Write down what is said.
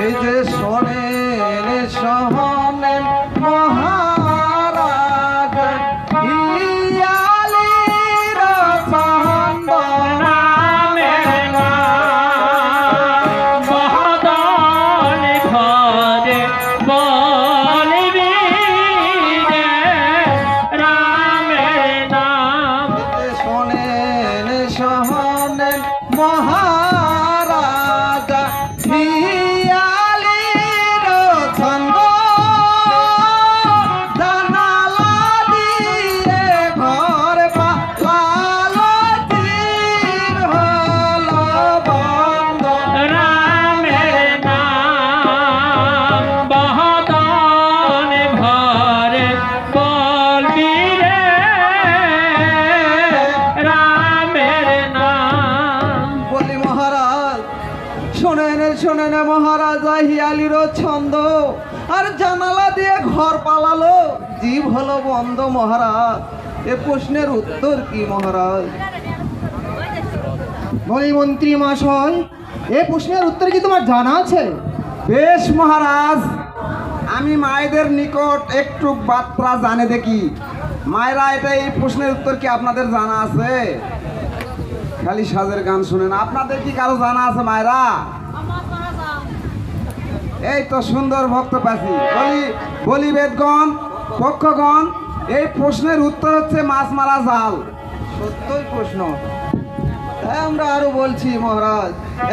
এই যে শোনেন শোনেন মহারাজ হিয়ালির ছন্দ রামের নাম বদন ঘরে বলবি রে রামের নাম। শোনেন শোনেন মহারাজ হিয়ালির ছন্দ জানালা দিয়ে ঘর পালালো তীর হলো বন্ধ। রামের নাম বদন ঘরে বলবি রে রামের নাম। বলি মহারাজ শোনেন শোনেন মহারাজ হিয়ালির ছন্দ আর জানালা দিয়ে ঘর পালালো জীব হলো বন্ধ। মহারাজ এ প্রশ্নের উত্তর কি মহারাজ? বলি মন্ত্রী মহাশয়, এই প্রশ্নের উত্তর কি তোমার জানা আছে? বেশ মহারাজ, আমি মায়েদের নিকট একটু বার্তা জানে দেখি। মায়েরা এটা এই প্রশ্নের উত্তর কি আপনাদের জানা আছে? খালি সাজের গান শুনেন, আপনাদের কি কারো জানা আছে মায়েরা? এই তো সুন্দর ভক্ত পাচ্ছি। বলি বেদগণ পক্ষগণ, এই প্রশ্নের উত্তর হচ্ছে মাছ মারা জাল। সত্যই প্রশ্ন, তাই আমরা আরো বলছি মহারাজ।